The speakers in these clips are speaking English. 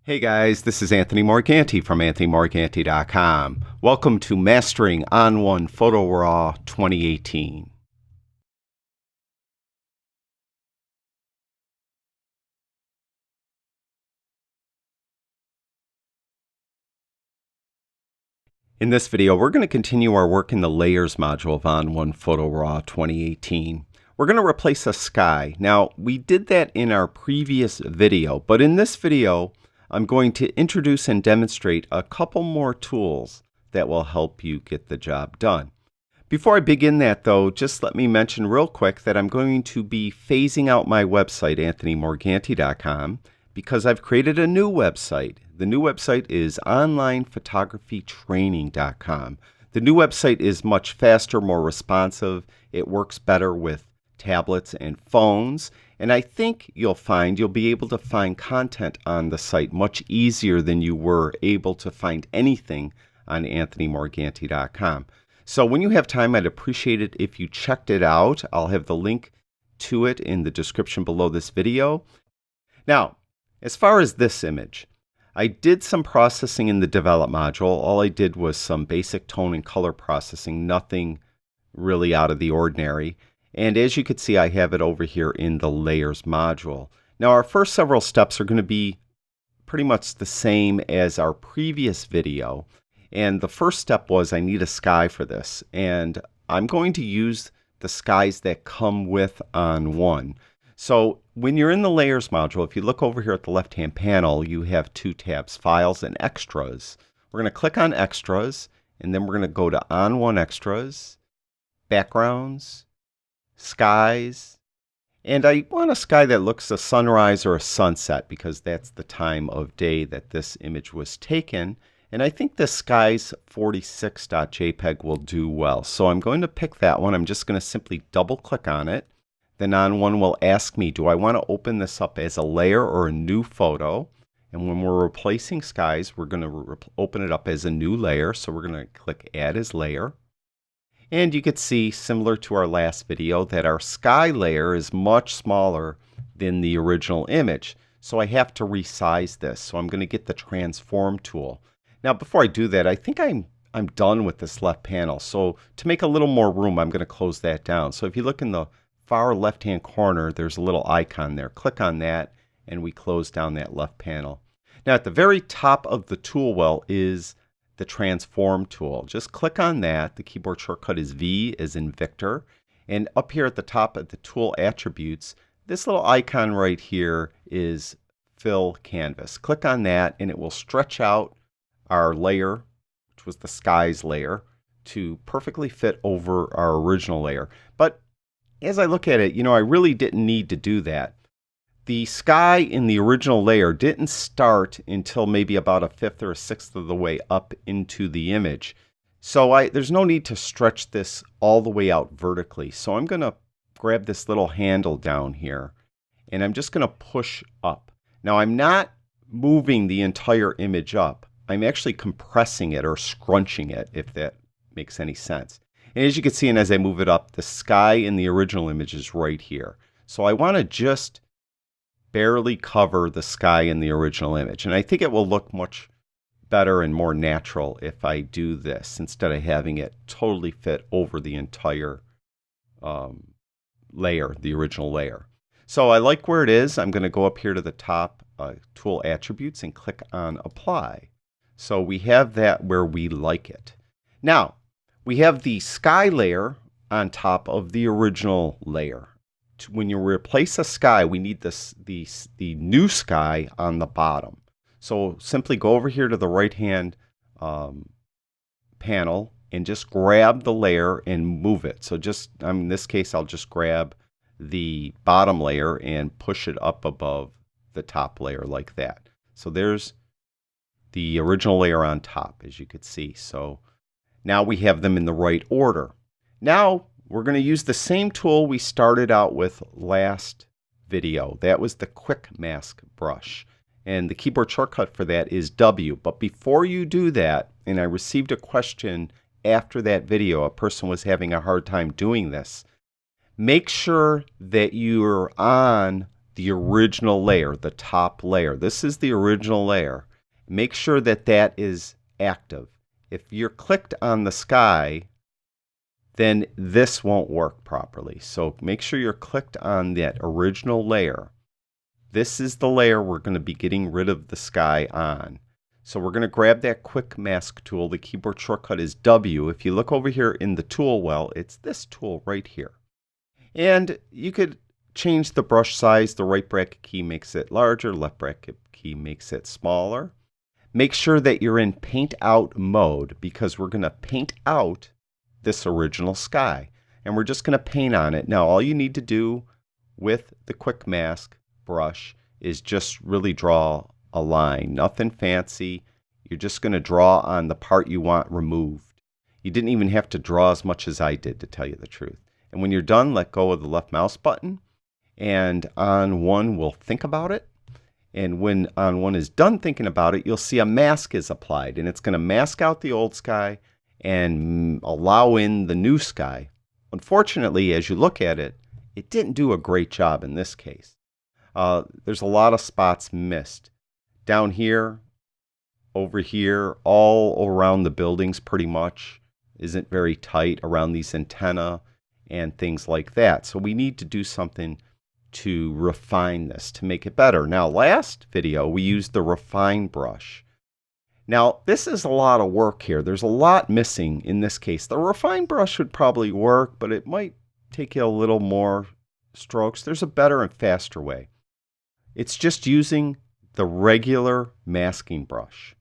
Hey guys, this is Anthony Morganti from AnthonyMorganti.com. Welcome to Mastering On1 Photo RAW 2018. In this video, we're going to continue our work in the Layers module of On1 Photo RAW 2018. We're going to replace a sky. Now, we did that in our previous video, but in this video, I'm going to introduce and demonstrate a couple more tools that will help you get the job done. Before I begin that though, just let me mention real quick that I'm going to be phasing out my website, AnthonyMorganti.com, because I've created a new website. The new website is onlinephotographytraining.com. The new website is much faster, more responsive. It works better with tablets and phones. And I think you'll be able to find content on the site much easier than you were able to find anything on AnthonyMorganti.com. So when you have time, I'd appreciate it if you checked it out. I'll have the link to it in the description below this video. Now, as far as this image, I did some processing in the Develop module. All I did was some basic tone and color processing, nothing really out of the ordinary. And as you can see, I have it over here in the Layers module. Now, our first several steps are going to be pretty much the same as our previous video. And the first step was I need a sky for this. And I'm going to use the skies that come with On1. So when you're in the Layers module, if you look over here at the left-hand panel, you have two tabs, Files and Extras. We're going to click on Extras, and then we're going to go to On1 Extras, Backgrounds, Skies, and I want a sky that looks a sunrise or a sunset because that's the time of day that this image was taken. And I think the skies 46.jpg will do well. So I'm going to pick that one. I'm just going to simply double click on it. Then On1 will ask me, do I want to open this up as a layer or a new photo? And when we're replacing skies, we're going to open it up as a new layer. So we're going to click Add as Layer. And you can see, similar to our last video, that our sky layer is much smaller than the original image. So I have to resize this. So I'm going to get the Transform tool. Now, before I do that, I think I'm done with this left panel. So to make a little more room, I'm going to close that down. So if you look in the far left-hand corner, there's a little icon there. Click on that, and we close down that left panel. Now, at the very top of the tool well is the Transform tool. Just click on that. The keyboard shortcut is V as in Victor. And up here at the top of the tool attributes, this little icon right here is Fill Canvas. Click on that and it will stretch out our layer, which was the skies layer, to perfectly fit over our original layer. But as I look at it, I really didn't need to do that. The sky in the original layer didn't start until maybe about a fifth or a sixth of the way up into the image. So there's no need to stretch this all the way out vertically. So I'm going to grab this little handle down here and I'm just going to push up. Now I'm not moving the entire image up. I'm actually compressing it or scrunching it, if that makes any sense. And as you can see, and as I move it up, the sky in the original image is right here. So I want to just barely cover the sky in the original image. And I think it will look much better and more natural if I do this instead of having it totally fit over the entire layer, the original layer. So I like where it is. I'm going to go up here to the top tool attributes and click on Apply. So we have that where we like it. Now, we have the sky layer on top of the original layer. When you replace a sky, we need the new sky on the bottom. So simply go over here to the right-hand panel and just grab the layer and move it. So just in this case, I'll just grab the bottom layer and push it up above the top layer like that. So there's the original layer on top, as you could see. So now we have them in the right order. Now we're going to use the same tool we started out with last video. That was the Quick Mask brush. And the keyboard shortcut for that is W. But before you do that, and I received a question after that video, a person was having a hard time doing this, make sure that you're on the original layer, the top layer. This is the original layer. Make sure that that is active. If you're clicked on the sky, then this won't work properly. So make sure you're clicked on that original layer. This is the layer we're going to be getting rid of the sky on. So we're going to grab that quick mask tool. The keyboard shortcut is W. If you look over here in the tool well, it's this tool right here. And you could change the brush size. The right bracket key makes it larger, left bracket key makes it smaller. Make sure that you're in paint out mode because we're going to paint out this original sky. And we're just going to paint on it. Now all you need to do with the quick mask brush is just really draw a line. Nothing fancy. You're just going to draw on the part you want removed. You didn't even have to draw as much as I did, to tell you the truth. And when you're done, let go of the left mouse button, and On1 will think about it. And when On1 is done thinking about it, you'll see a mask is applied, and it's going to mask out the old sky and allow in the new sky. Unfortunately, as you look at it, it didn't do a great job in this case. There's a lot of spots missed. Down here, over here, all around the buildings pretty much isn't very tight around these antennae and things like that. So we need to do something to refine this to make it better. Now, last video we used the refine brush. Now, this is a lot of work here. There's a lot missing in this case. The refine brush would probably work, but it might take you a little more strokes. There's a better and faster way. It's just using the regular masking brush.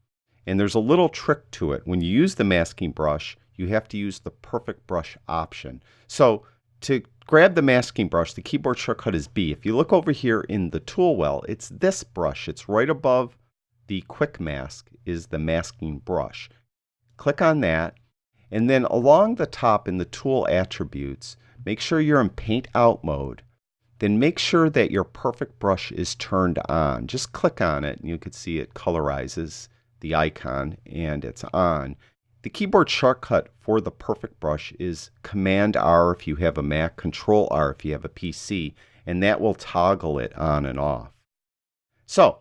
And there's a little trick to it. When you use the masking brush, you have to use the perfect brush option. So to grab the masking brush, the keyboard shortcut is B. If you look over here in the tool well, it's this brush. It's right above the quick mask is the masking brush. Click on that, and then along the top in the tool attributes, make sure you're in paint out mode. Then make sure that your perfect brush is turned on. Just click on it and you can see it colorizes the icon and it's on. The keyboard shortcut for the perfect brush is Command R if you have a Mac, Control R if you have a PC, and that will toggle it on and off. So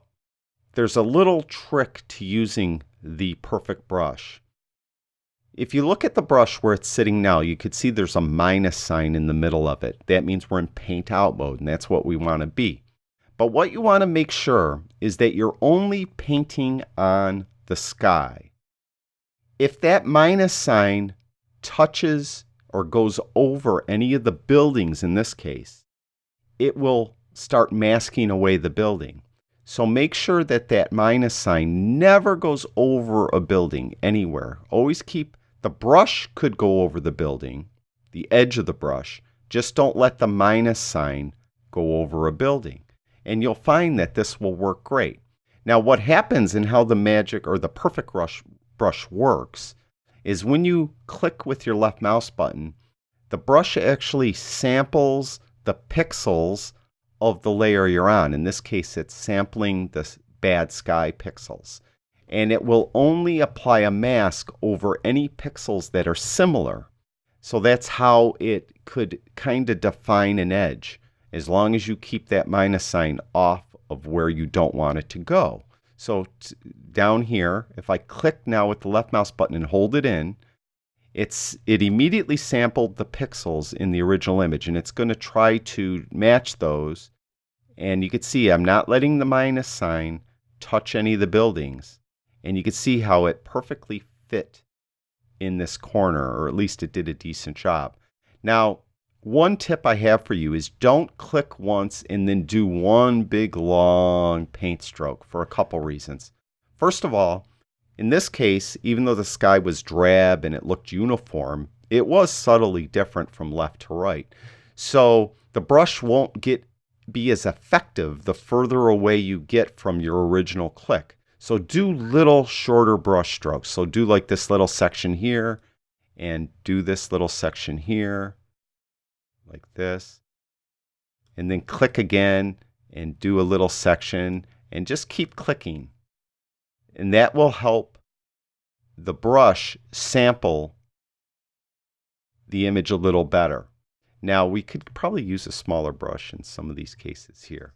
there's a little trick to using the perfect brush. If you look at the brush where it's sitting now, you could see there's a minus sign in the middle of it. That means we're in paint out mode, and that's what we want to be. But what you want to make sure is that you're only painting on the sky. If that minus sign touches or goes over any of the buildings in this case, it will start masking away the building. So make sure that that minus sign never goes over a building anywhere. Always keep the brush could go over the building, the edge of the brush. Just don't let the minus sign go over a building. And you'll find that this will work great. Now what happens and how the magic or the perfect brush works is when you click with your left mouse button, the brush actually samples the pixels of the layer you're on. In this case, it's sampling the bad sky pixels. And it will only apply a mask over any pixels that are similar. So that's how it could kind of define an edge, as long as you keep that minus sign off of where you don't want it to go. So down here, if I click now with the left mouse button and hold it in, it immediately sampled the pixels in the original image, and it's going to try to match those. And you can see I'm not letting the minus sign touch any of the buildings. And you can see how it perfectly fit in this corner, or at least it did a decent job. Now, one tip I have for you is don't click once and then do one big long paint stroke for a couple reasons. First of all, in this case, even though the sky was drab and it looked uniform, it was subtly different from left to right. So the brush won't be as effective the further away you get from your original click. So do little shorter brush strokes. So do like this little section here and do this little section here like this. And then click again and do a little section and just keep clicking. And that will help the brush sample the image a little better. Now we could probably use a smaller brush in some of these cases here.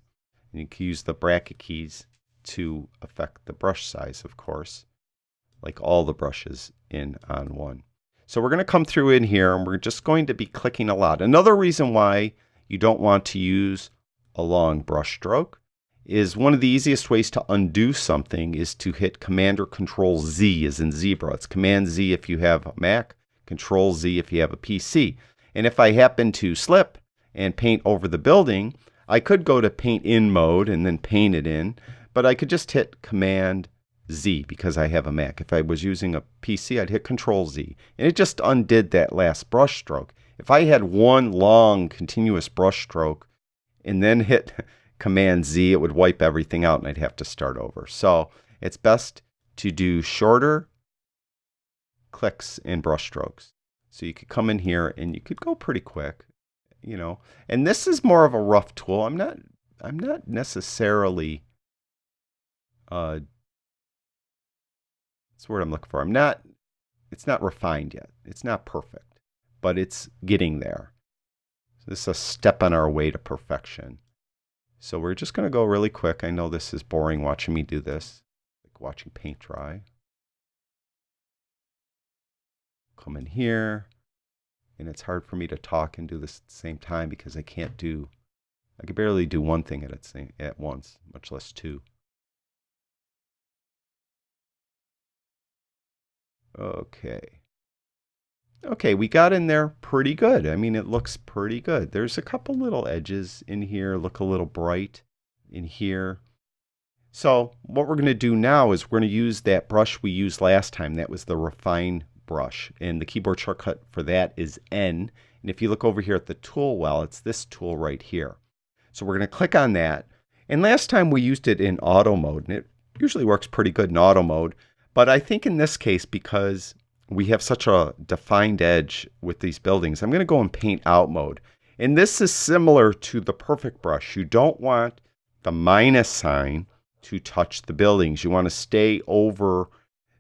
And you can use the bracket keys to affect the brush size, of course, like all the brushes in On1. So we're going to come through in here and we're just going to be clicking a lot. Another reason why you don't want to use a long brush stroke is one of the easiest ways to undo something is to hit Command or Control Z as in zebra. It's Command Z if you have a Mac, Control Z if you have a PC. And if I happen to slip and paint over the building, I could go to paint in mode and then paint it in, but I could just hit Command Z because I have a Mac. If I was using a PC, I'd hit Control Z. And it just undid that last brush stroke. If I had one long continuous brush stroke and then hit Command Z, it would wipe everything out and I'd have to start over. So it's best to do shorter clicks and brush strokes. So you could come in here and you could go pretty quick, you know. And this is more of a rough tool. I'm not necessarily that's the word I'm looking for. It's not refined yet. It's not perfect, but it's getting there. So this is a step on our way to perfection. So we're just going to go really quick. I know this is boring watching me do this, like watching paint dry. Come in here, and it's hard for me to talk and do this at the same time because I can barely do one thing at once, much less two. Okay, we got in there pretty good. I mean, it looks pretty good. There's a couple little edges in here, look a little bright in here. So what we're going to do now is we're going to use that brush we used last time. That was the refine brush, and the keyboard shortcut for that is N. And if you look over here at the tool well, it's this tool right here. So we're going to click on that. And last time we used it in auto mode, and it usually works pretty good in auto mode. But I think in this case, because we have such a defined edge with these buildings, I'm going to go in paint out mode. And this is similar to the perfect brush. You don't want the minus sign to touch the buildings. You want to stay over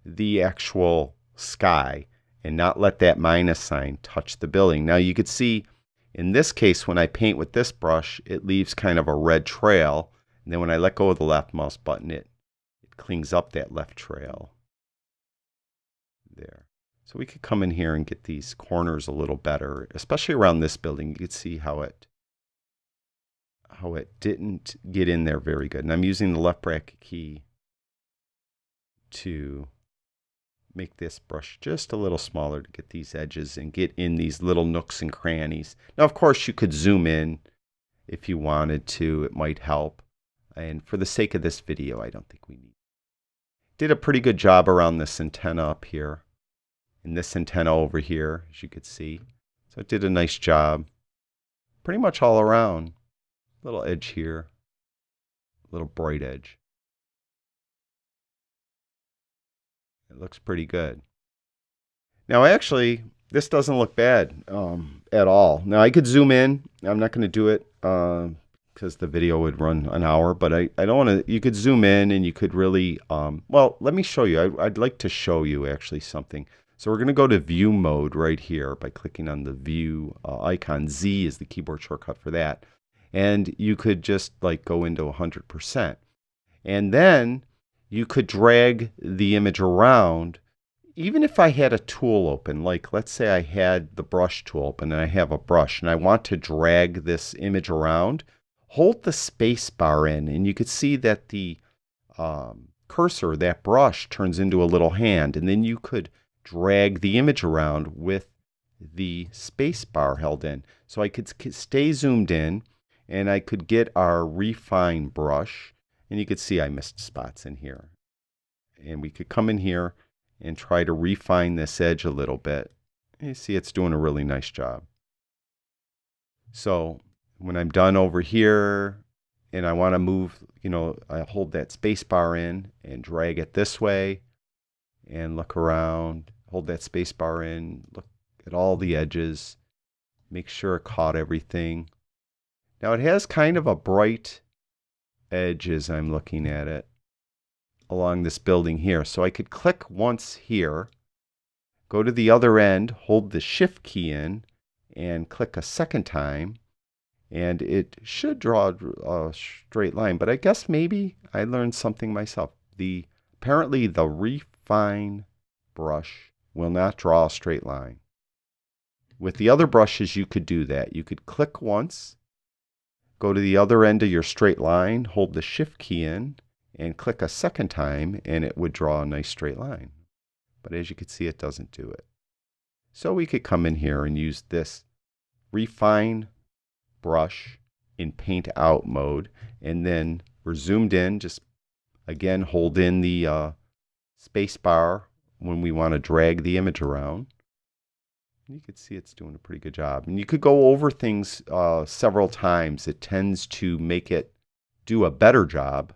the actual sky and not let that minus sign touch the building. Now you could see in this case when I paint with this brush, it leaves kind of a red trail. And then when I let go of the left mouse button, it cleans up that left trail. There. So we could come in here and get these corners a little better, especially around this building. You could see how it didn't get in there very good. And I'm using the left bracket key to make this brush just a little smaller to get these edges and get in these little nooks and crannies. Now, of course, you could zoom in if you wanted to. It might help. And for the sake of this video, I don't think we need. Did a pretty good job around this antenna up here. And this antenna over here, as you could see. So it did a nice job. Pretty much all around. Little edge here. Little bright edge. It looks pretty good. Now actually, this doesn't look bad at all. Now I could zoom in. I'm not going to do it because the video would run an hour, but I don't want to. You could zoom in and you could really, well, let me show you. I'd like to show you actually something. So we're going to go to view mode right here by clicking on the view icon. Z is the keyboard shortcut for that. And you could just like go into 100%. And then you could drag the image around. Even if I had a tool open, like let's say I had the brush tool open and I have a brush and I want to drag this image around, hold the space bar in and you could see that the cursor, that brush, turns into a little hand. And then you could drag the image around with the space bar held in. So I could stay zoomed in and I could get our refine brush, and you could see I missed spots in here. And we could come in here and try to refine this edge a little bit. And you see it's doing a really nice job. So when I'm done over here and I want to move, you know, I hold that space bar in and drag it this way and look around. Hold that space bar in, look at all the edges, make sure it caught everything. Now it has kind of a bright edge as I'm looking at it along this building here. So I could click once here, go to the other end, hold the shift key in, and click a second time. and it should draw a straight line, but I guess maybe I learned something myself. Apparently the refine brush will not draw a straight line. With the other brushes you could do that. You could click once, go to the other end of your straight line, hold the shift key in, and click a second time, and it would draw a nice straight line. But as you can see, it doesn't do it. So we could come in here and use this refine brush in paint out mode, and then we're zoomed in. Just again hold in the space bar when we want to drag the image around. You can see it's doing a pretty good job. And you could go over things several times. It tends to make it do a better job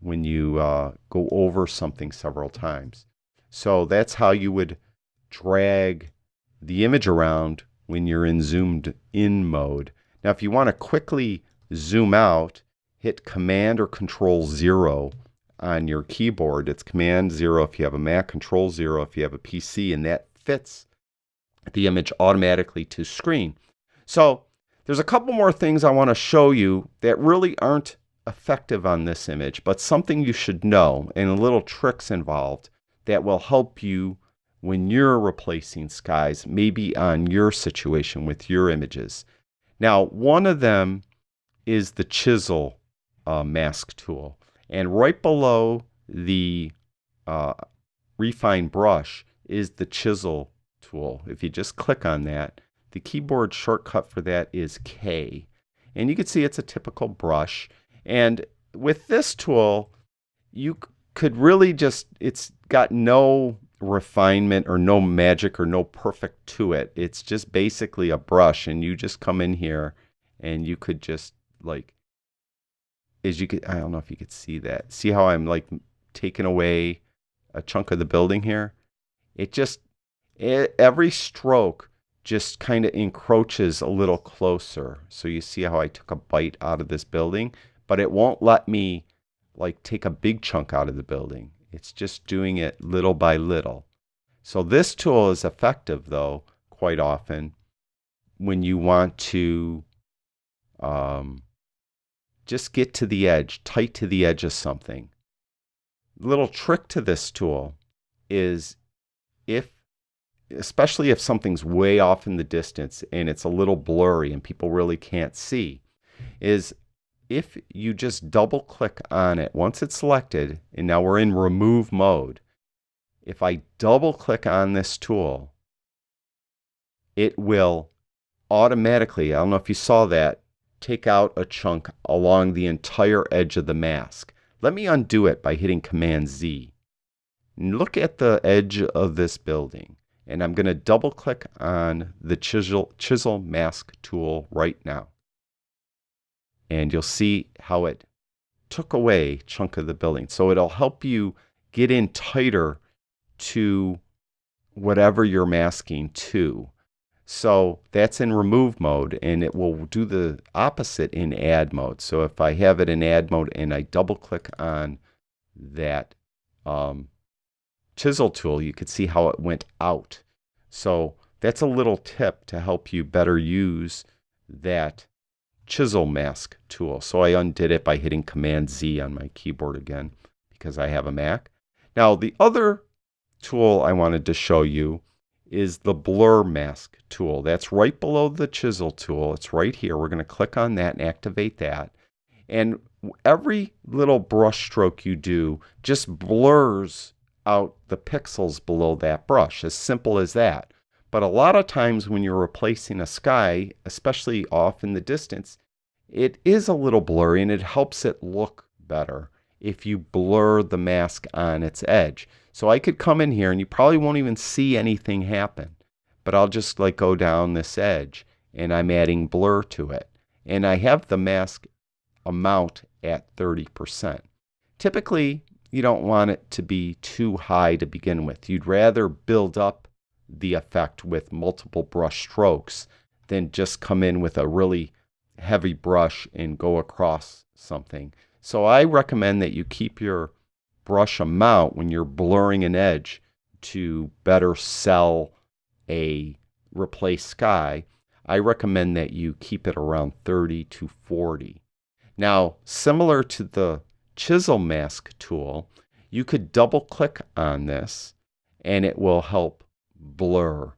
when you go over something several times. So that's how you would drag the image around when you're in zoomed in mode. Now if you want to quickly zoom out, hit Command or Control 0 on your keyboard. It's Command 0 if you have a Mac, Control 0 if you have a PC, and that fits the image automatically to screen. So there's a couple more things I want to show you that really aren't effective on this image, but something you should know, and little tricks involved that will help you when you're replacing skies, maybe on your situation with your images. Now, one of them is the Chisel mask tool. And right below the refine brush is the Chisel tool. If you just click on that, the keyboard shortcut for that is K. And you can see it's a typical brush. And with this tool, you could really just, it's got no refinement or no magic or no perfect to it. It's just basically a brush, and you just come in here and you could just like, as you could, I don't know if you could see that. See how I'm like taking away a chunk of the building here? It just, every stroke just kind of encroaches a little closer. So you see how I took a bite out of this building, but it won't let me like take a big chunk out of the building. It's just doing it little by little. So this tool is effective though quite often when you want to just get to the edge, tight to the edge of something. Little trick to this tool is especially if something's way off in the distance and it's a little blurry and people really can't see, is if you just double click on it, once it's selected, and now we're in remove mode, if I double click on this tool, it will automatically, I don't know if you saw that, take out a chunk along the entire edge of the mask. Let me undo it by hitting Command Z. And look at the edge of this building. And I'm going to double click on the Chisel mask tool right now. And you'll see how it took away a chunk of the building. So it'll help you get in tighter to whatever you're masking to. So that's in remove mode, and it will do the opposite in add mode. So if I have it in add mode and I double click on that Chisel tool, you could see how it went out. So that's a little tip to help you better use that Chisel mask tool. So I undid it by hitting Command Z on my keyboard again because I have a Mac. Now the other tool I wanted to show you is the blur mask tool. That's right below the Chisel tool. It's right here. We're going to click on that and activate that. And every little brush stroke you do just blurs out the pixels below that brush. As simple as that. But a lot of times when you're replacing a sky, especially off in the distance, it is a little blurry, and it helps it look better if you blur the mask on its edge. So I could come in here and you probably won't even see anything happen, but I'll just like go down this edge and I'm adding blur to it. And I have the mask amount at 30%. Typically, you don't want it to be too high to begin with. You'd rather build up the effect with multiple brush strokes than just come in with a really heavy brush and go across something. So I recommend that you keep your brush amount when you're blurring an edge to better sell a replace sky. I recommend that you keep it around 30 to 40. Now, similar to the chisel mask tool, you could double click on this and it will help blur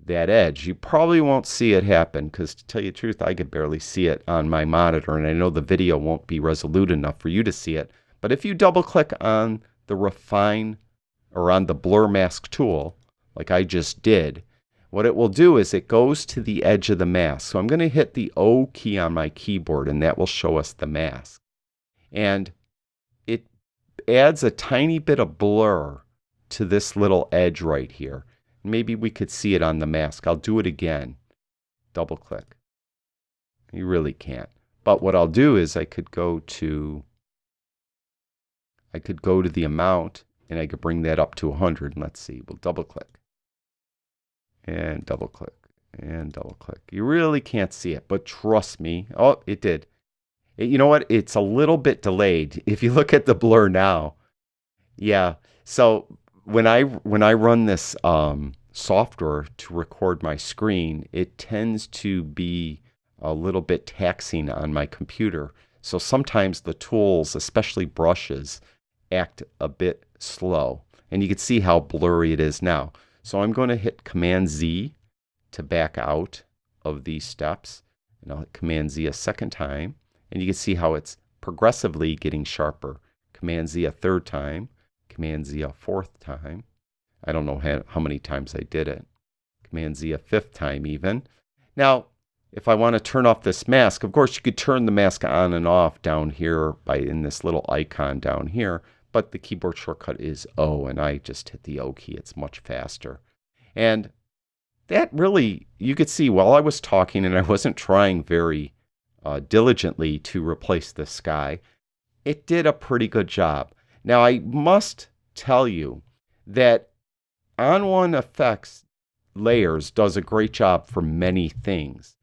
that edge. You probably won't see it happen because, to tell you the truth, I could barely see it on my monitor, and I know the video won't be resolute enough for you to see it. But if you double click on the refine or on the blur mask tool, like I just did, what it will do is it goes to the edge of the mask. So I'm going to hit the O key on my keyboard, and that will show us the mask. And it adds a tiny bit of blur to this little edge right here. Maybe we could see it on the mask. I'll do it again. Double click. You really can't. But what I'll do is I could go to the amount, and I could bring that up to 100. Let's see. We'll double click. And double click. And double click. You really can't see it, but trust me. Oh, it did. You know what? It's a little bit delayed. If you look at the blur now. Yeah. So when I run this software to record my screen, it tends to be a little bit taxing on my computer. So sometimes the tools, especially brushes, act a bit slow. And you can see how blurry it is now. So I'm going to hit Command Z to back out of these steps. And I'll hit Command Z a second time. And you can see how it's progressively getting sharper. Command Z a third time. Command Z a fourth time. I don't know how many times I did it. Command Z a fifth time even. Now, if I want to turn off this mask, of course you could turn the mask on and off down here in this little icon down here, but the keyboard shortcut is O, and I just hit the O key. It's much faster. And that really, you could see while I was talking and I wasn't trying very diligently to replace the sky, it did a pretty good job. Now, I must tell you that On1 Effects Layers does a great job for many things.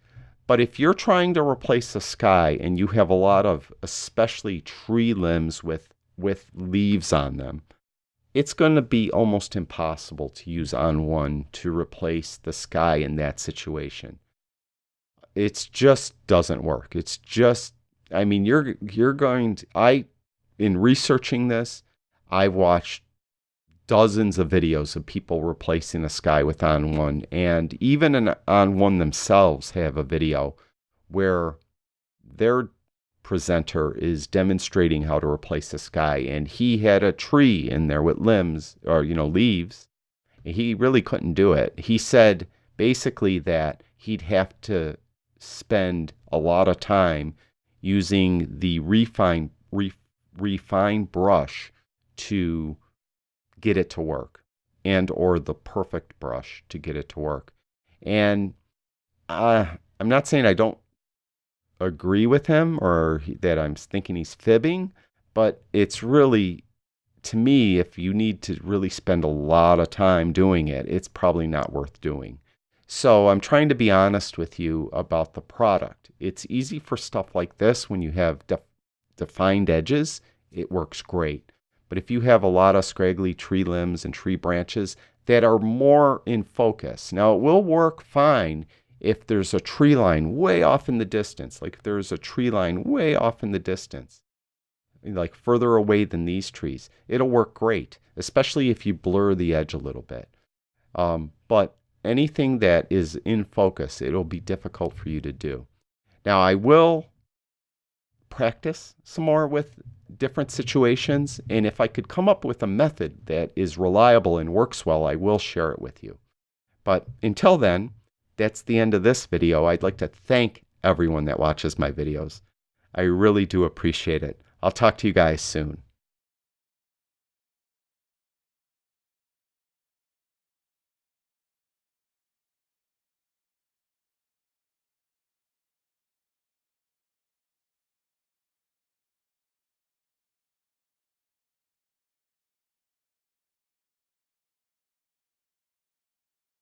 But if you're trying to replace the sky and you have a lot of especially tree limbs with leaves on them, it's going to be almost impossible to use On1 to replace the sky in that situation. It just doesn't work. It's just, I mean, you're going to, in researching this, I've watched dozens of videos of people replacing the sky with On1, and even On1 themselves have a video where their presenter is demonstrating how to replace the sky, and he had a tree in there with limbs or leaves. He really couldn't do it. He said basically that he'd have to spend a lot of time using the refine brush to get it to work, and or the perfect brush to get it to work. And I'm not saying I don't agree with him or that I'm thinking he's fibbing, but it's really, to me, if you need to really spend a lot of time doing it, it's probably not worth doing. So I'm trying to be honest with you about the product. It's easy for stuff like this when you have defined edges. It works great. But if you have a lot of scraggly tree limbs and tree branches that are more in focus, now it will work fine if there's a tree line way off in the distance, like if there's a tree line way off in the distance, like further away than these trees, it'll work great, especially if you blur the edge a little bit. But anything that is in focus, it'll be difficult for you to do. Now, I will practice some more with different situations, and if I could come up with a method that is reliable and works well, I will share it with you. But until then, that's the end of this video. I'd like to thank everyone that watches my videos. I really do appreciate it. I'll talk to you guys soon.